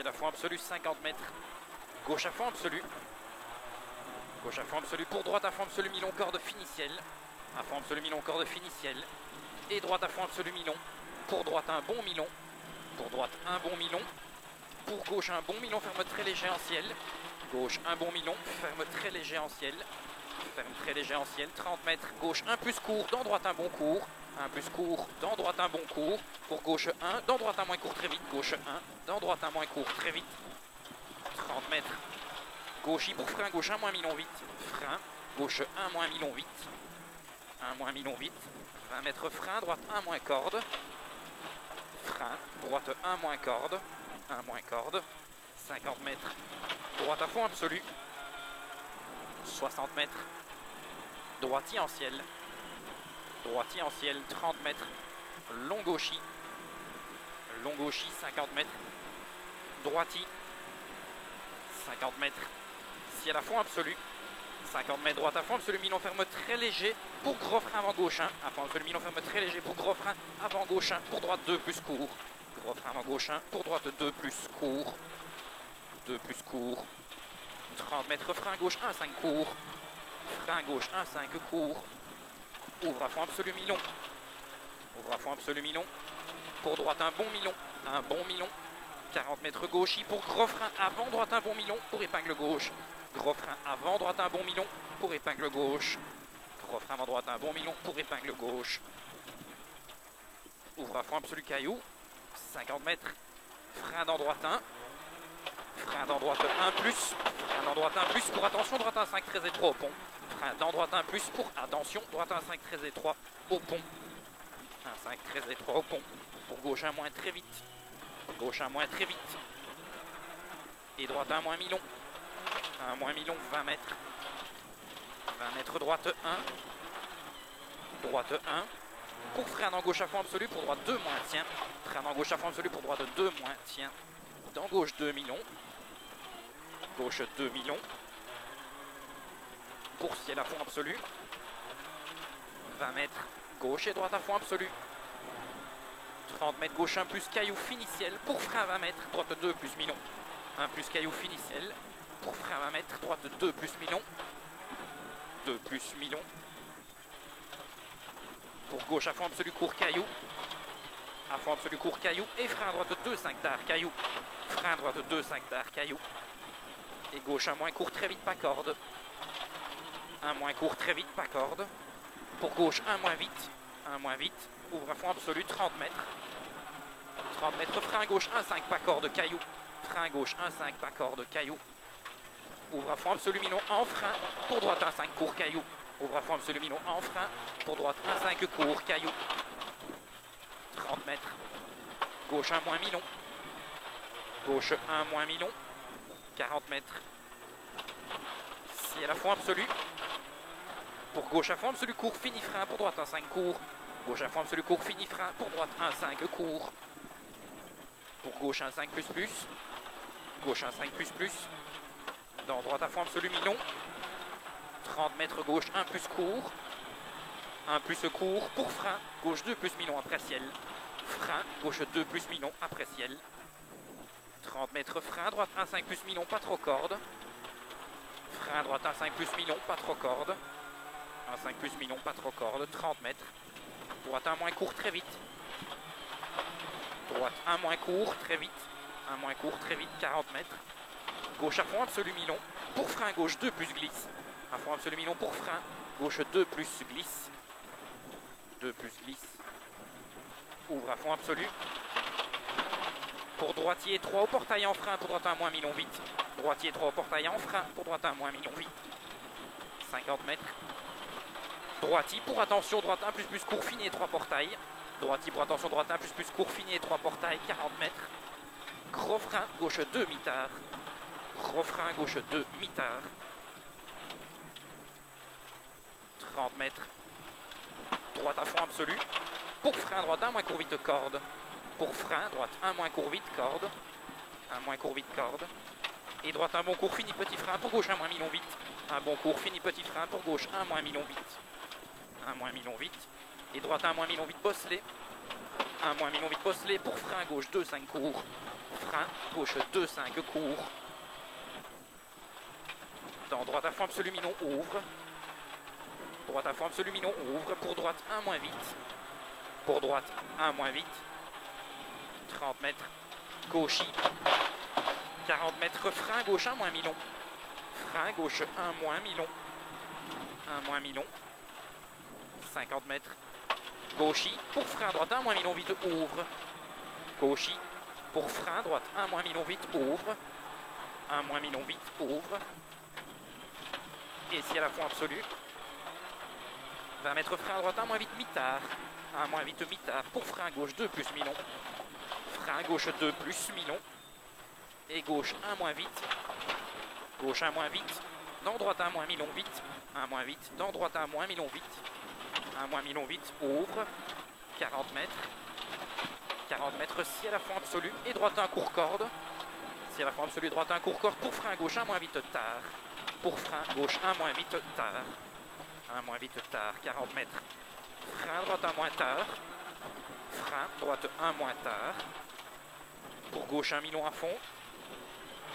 ciel à fond absolu, 50 mètres. Gauche à fond absolu. Gauche à fond absolu, pour droite à fond absolu, mi-long, corde, fini ciel. À fond absolu, mi-long, corde, fini ciel. Et droite à fond absolu, mi-long. Pour droite, un bon mi-long. Pour droite, un bon mi-long. Pour gauche, un bon mi-long, ferme très léger en ciel. Gauche, un bon mi-long, ferme très léger en ciel. Ferme très léger en ciel, 30 mètres. Gauche, un plus court, dans droite, un bon court. Un plus court, dans droite, un bon court. Pour gauche, 1, dans droite, un moins court, très vite. Gauche, 1, dans droite, un moins court, très vite. 30 mètres. Gauche, pour frein, gauche, 1 moins mi-long, vite. Frein, gauche, 1 moins mi-long, vite. 1 moins mi-long, vite. 20 mètres, frein, droite, 1 moins corde. Frein, droite, 1 moins corde. 1 moins corde. 50 mètres. Droite à fond absolu. 60 mètres. Droitier en ciel. Droitier en ciel, 30 mètres. Long gauchis. Long gauchis, 50 mètres. Droitier. 50 mètres. Ciel à fond absolu. 50 mètres droite à fond absolu, mi-long ferme très léger pour gros frein avant gauche 1. À fond absolu, mi-long ferme très léger pour gros frein avant gauche 1. Pour droite 2 plus court. Gros frein avant gauche 1. Pour droite 2 plus court. 2 plus court. 30 mètres, frein gauche 1, 5 court. Frein gauche 1, 5 court. Ouvre à fond absolu, mi-long. Ouvre à fond absolu, mi-long. Pour droite un bon mi-long. Un bon mi-long. 40 mètres gauchis pour gros frein avant droite un bon mi-long pour épingle gauche. Gros frein avant droite un bon mi-long pour épingle gauche. Gros frein avant droite un bon mi-long pour épingle gauche. Ouvre à fond absolu caillou. 50 mètres. Frein dans droite 1. Frein dans droite 1 plus. Frein dans droite 1 plus pour attention droite 1 5 très étroit au pont. Frein dans droite 1 plus pour attention droite 1 5 très étroit au pont. 1 5 très étroit au pont. Pour gauche 1 moins très vite. Gauche 1 moins très vite. Et droite 1 moins mi-long. 1 moins mi-long, 20 mètres. 20 mètres droite 1. Droite 1. Pour frein dans gauche à fond absolu, pour droite 2 moins tiens. Frein dans gauche à fond absolu, pour droite 2 moins tiens. Dans gauche 2 mi-long. Gauche 2 mi-long. Pour ciel à fond absolu. 20 mètres. Gauche et droite à fond absolu. 30 mètres gauche 1 plus caillou fini ciel. Pour frein 20 mètres. Droite 2 plus mi-long. 1 plus caillou fini ciel. Pour frein 20 mètres. Droite 2 plus mi-long. 2 plus mi-long. Pour gauche à fond absolu court caillou. À fond absolu court caillou. Et frein droite 2 5 d'art caillou. Frein droite 2 5 d'art caillou. Et gauche 1 moins court très vite pas corde. 1 moins court très vite pas corde. Pour gauche 1 moins vite. 1 moins vite. Ouvre à fond absolu 30 mètres. 30 mètres frein gauche 1 5 pas corde caillou. Frein gauche 1 5 pas corde caillou. Ouvre à fond absolu mi-long en frein. Pour droite 1 5 court caillou. Ouvre à fond absolu mi-long en frein. Pour droite 1 5 court caillou. 30 mètres. Gauche 1 moins mi-long. Gauche 1 moins mi-long. 40 mètres. Ciel à fond absolu. Pour gauche à fond absolu court, fini frein. Pour droite 1 5 court. Gauche à fond absolu court, fini frein. Pour droite 1 5 court. Pour gauche 1 5 plus plus. Gauche 1 5 plus plus. Dans droite à fond absolu mi-long. 30 mètres gauche 1 plus court. 1 plus court pour frein. Gauche 2 plus mi-long après ciel. Frein. Gauche 2 plus mi-long après ciel. 30 mètres frein. Droite 1 5 plus mi-long pas trop corde. Frein droite 1 5 plus mi-long pas trop corde. 1 5 plus mi-long pas trop corde. 30 mètres. Droite 1 moins court très vite. Droite 1 moins court très vite. 1 moins court très vite. 40 mètres. Gauche à fond absolu mi-long. Pour frein gauche 2 plus glisse. À fond absolu mi-long pour frein. Gauche 2 plus glisse. 2 plus glisse. Ouvre à fond absolu. Pour droitier 3 au portail en frein. Pour droite 1 moins mi-long vite. Droitier 3 au portail en frein. Pour droite 1 moins mi-long vite. 50 mètres. Droitier pour attention droite 1 plus plus court fini et 3 portails. Droitier pour attention droite 1 plus plus court fini et 3 portails. 40 mètres. Gros frein gauche 2 mitard. Gros frein gauche 2 mitard. 30 mètres. Droite à fond absolu. Pour frein droite 1 moins court vite corde. Pour frein droite 1 moins court vite corde. 1 moins court vite corde. Et droite un bon court fini petit frein. Pour gauche 1 moins mi-long vite. Un bon court fini petit frein. Pour gauche 1 moins mi-long vite. 1 moins mi-long vite. Et droite 1 moins mi-long vite bosselé. 1 moins mi-long vite bosselé. Pour frein gauche 2 5 court. frein, gauche 2-5, court. Dans droite à fond absolu, Milon, ouvre. Droite à fond absolu, Milon, ouvre. Pour droite, 1 moins vite. Pour droite, 1 moins vite. 30 mètres, gauchis. 40 mètres, frein, gauche 1 moins Milon. Frein, gauche 1 moins Milon. 1 moins Milon. 50 mètres, gauchis. Pour frein, droite 1 moins Milon, vite, ouvre. Gauchis. Pour frein, droite 1 moins Milon, vite, ouvre. 1 moins Milon, vite, ouvre. Et si à la fond absolu. 20 mètres, frein, droite 1 moins vite, mitard. 1 moins vite, mitard. Pour frein, gauche 2 plus Milon. Frein, gauche 2 plus Milon. Et gauche 1 moins vite. Gauche 1 moins vite. Dans droite 1 moins Milon, vite. 1 moins vite. Dans droite 1 moins Milon, vite. 1 moins Milon, vite. Ouvre. 40 mètres. 40 mètres, si à la fond absolu. Et droite 1 court corde. Si à la fond absolu, droite 1 court corde. Pour frein, gauche 1 moins vite, tard. Pour frein, gauche 1 moins vite, tard. 1 moins vite, tard. 40 mètres. Frein, droite 1 moins tard. Frein, droite 1 moins tard. Pour gauche 1 Milon à fond.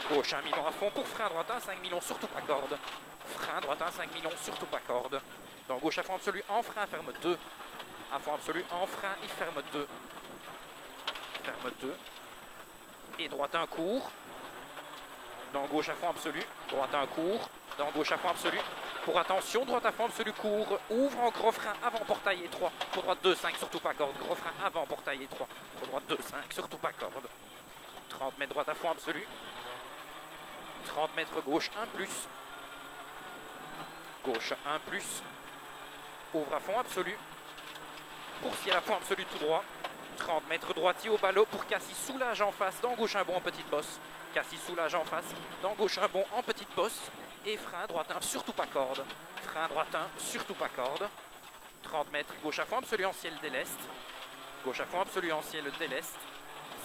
Gauche 1 Milon à fond. Pour frein, droite 1, 5 Milon, surtout pas corde. Frein, droite 1, 5 Milon, surtout pas corde. Dans gauche à fond absolu, en frein, ferme 2. À fond absolu, en frein, il ferme 2. Ferme 2. Et droite 1 court. Dans gauche à fond absolu. Droite 1 court. Dans gauche à fond absolu. Pour attention, droite à fond absolu court. Ouvre en gros frein avant portail étroit. Pour droite 2-5, surtout pas corde. Gros frein avant portail étroit. Pour droite 2-5, surtout pas corde. 30 mètres droite à fond absolu. 30 mètres gauche 1 plus. Gauche 1 plus. Ouvre à fond absolu. Pour ciel à fond absolu tout droit. 30 mètres droitier au ballot pour Cassis soulage en face. Dans gauche un bon en petite bosse. Cassis soulage en face. Dans gauche un bon en petite bosse. Et frein droite 1, surtout pas corde. Frein droite 1, surtout pas corde. 30 mètres, gauche à fond absolu en ciel dès l'est. Gauche à fond absolu en ciel dès l'est.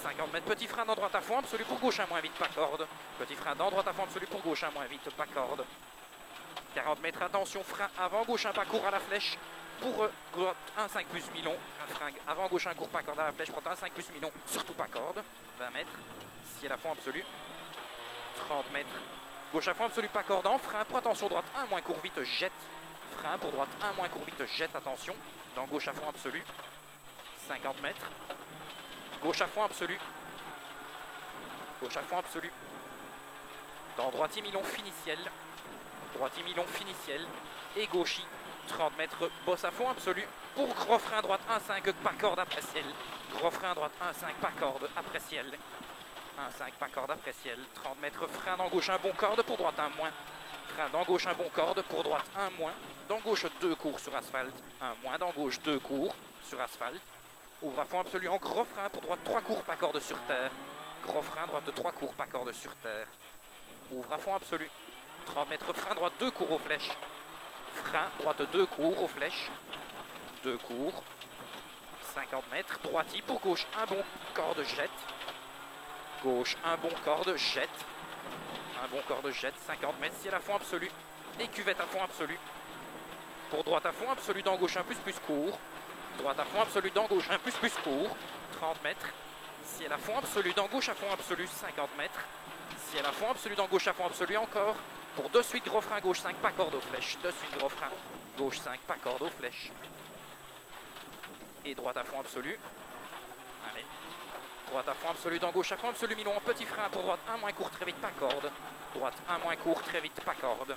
50 mètres, petit frein dans droite à fond absolu pour gauche 1 moins vite, pas corde. Petit frein dans droite à fond absolu pour gauche 1 moins vite, pas corde. 40 mètres, attention, frein avant, gauche 1 pas court à la flèche. Pour droite 1, 5 plus Milon. Un frein avant, gauche 1 court pas corde à la flèche. Pour 1, 5 plus Milon, surtout pas corde. 20 mètres, ciel à fond absolu. 30 mètres. Gauche à fond absolu, pas cordant. Frein pour attention, droite 1 moins court vite, jette. Frein pour droite 1 moins court vite, jette, attention. Dans gauche à fond absolu. 50 mètres. Gauche à fond absolu. Gauche à fond absolu. Dans droitier Milon finiciel. Droitier Milon finiciel. Et gauchis. 30 mètres, bosse à fond absolu. Pour gros frein droite 1, 5, pas corde après ciel. Gros frein droite 1, 5, pas corde après ciel. 1, 5, pas corde après ciel. 30 mètres, frein dans gauche, un bon corde. Pour droite, un moins. Frein dans gauche, un bon corde. Pour droite, un moins. Dans gauche, 2 cours sur asphalte. Un moins. Dans gauche, 2 cours sur asphalte. Ouvre à fond absolu en gros frein. Pour droite, 3 cours, pas corde sur terre. Gros frein, droite, 3 cours, pas corde sur terre. Ouvre à fond absolu. 30 mètres, frein droite, 2 cours aux flèches. Frein, droite, 2 cours aux flèches. 2 cours. 50 mètres. Droitier pour gauche, un bon corde, jette. Gauche, un bon corde, jette. Un bon corde, jette. 50 mètres, ciel à fond absolu. Et cuvette à fond absolu. Pour droite à fond absolu, dans gauche, un plus court. Droite à fond absolu, dans gauche, un plus court. 30 mètres. Ciel à fond absolu, dans gauche à fond absolu, 50 mètres. Ciel à fond absolu, dans gauche à fond absolu encore. Pour 2 suites gros frein, gauche 5, pas corde aux flèches. 2 suites gros frein, gauche 5, pas corde aux flèches. Et droite à fond absolu. Allez. Droite à fond absolu, dans gauche à fond absolu, Milon en petit frein. Pour droite, 1 moins court, très vite, pas corde. Droite, 1 moins court, très vite, pas corde.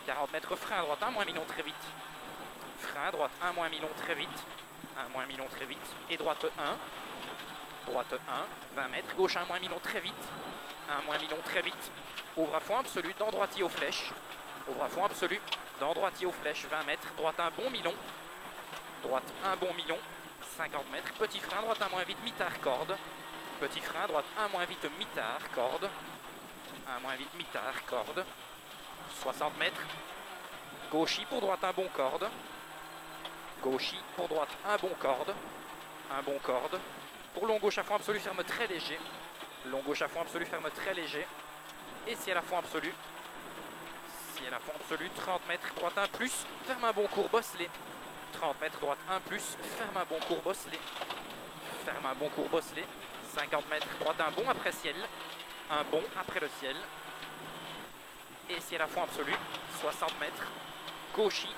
40 mètres, frein, droite, 1 moins Milon, très vite. Frein, droite, 1 moins Milon, très vite. 1 moins Milon, très vite. Et droite 1. Droite 1, 20 mètres, gauche 1 moins Milon, très vite. 1 moins Milon, très vite. Ouvre à fond absolu, dans droitier aux flèches. Ouvre à fond absolu, dans droitier aux flèches, 20 mètres. Droite 1 bon Milon. Droite 1 bon Milon, 50 mètres. Petit frein, droite 1 moins vite, mitard, corde. Petit frein, droite 1 moins vite, mitard, corde. 1 moins vite, mitard, corde. 60 mètres. Gauchis pour droite 1 bon corde. Gauchis pour droite 1 bon corde. 1 bon corde. Pour long gauche à fond absolu, ferme très léger. Long gauche à fond absolu, ferme très léger. Et ciel à fond absolu. Ciel à fond absolu, 30 mètres, droite 1 plus, ferme un bon court, bosselé. 30 mètres, droite 1 plus, ferme un bon court, bosselé. Ferme un bon court, bosselé. 50 mètres, droite un bon après ciel. Un bon après le ciel. Et ciel à fond absolu. 60 mètres. Gauchis.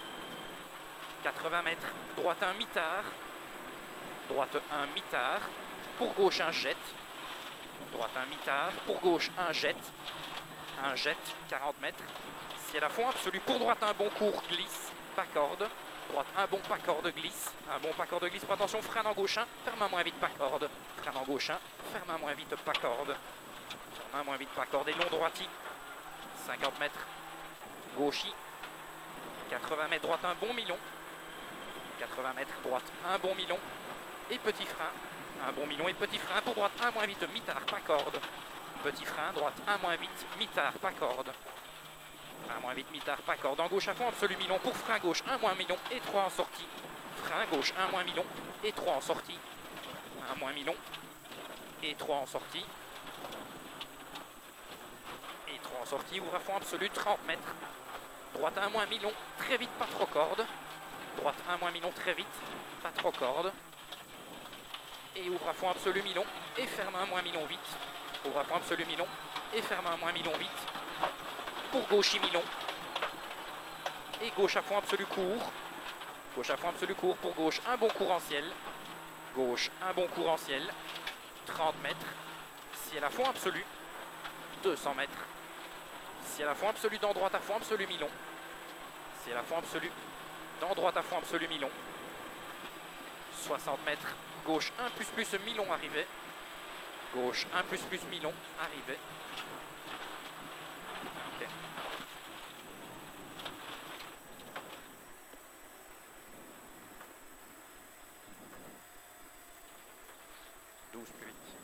80 mètres. Droite un mitard. Droite un mitard. Pour gauche un jet. Droite un mitard. Pour gauche un jet. Un jet. 40 mètres. Ciel à fond absolu. Pour droite un bon court glisse. Pas corde. Droite un bon pas corde glisse. Un bon pas corde glisse. Pour attention, freine en gauche 1. Ferme un moins vite pas corde. Freine en gauche 1. Ferme un moins vite pas corde. Ferme un moins vite pas corde. Et long droiti. 50 mètres. Gauchis. 80 mètres. Droite un bon milon. 80 mètres. Droite un bon milon. Et petit frein. Un bon milon et petit frein. Pour droite un moins vite mitard pas corde. Petit frein. Droite un moins vite mitard pas corde. Un moins vite mitard pas corde. En gauche à fond absolu milon. Pour frein gauche 1 moins milon et 3 en sortie. Frein gauche 1 moins milon et 3 en sortie. 1 moins milon et 3 en sortie. Et 3 en sortie. Ouvre à fond absolu 30 mètres. Droite 1 moins milon. Très vite, pas trop corde. Droite 1 moins milon très vite. Pas trop corde. Et ouvre à fond absolu milon. Et ferme 1 moins milon vite. Ouvre à fond absolu milon. Et ferme 1 moins milon vite. Pour gauche milon. Et gauche à fond absolu court. Gauche à fond absolu court. Pour gauche un bon court en ciel. Gauche un bon court en ciel. 30 mètres. Ciel à fond absolu. 200 mètres. Ciel à fond absolu dans droite à fond absolu milon. Ciel à fond absolu dans droite à fond absolu milon. 60 mètres. Gauche 1 plus milon arrivé. Gauche 1 plus milon arrivé. Ok. 12 plus vite.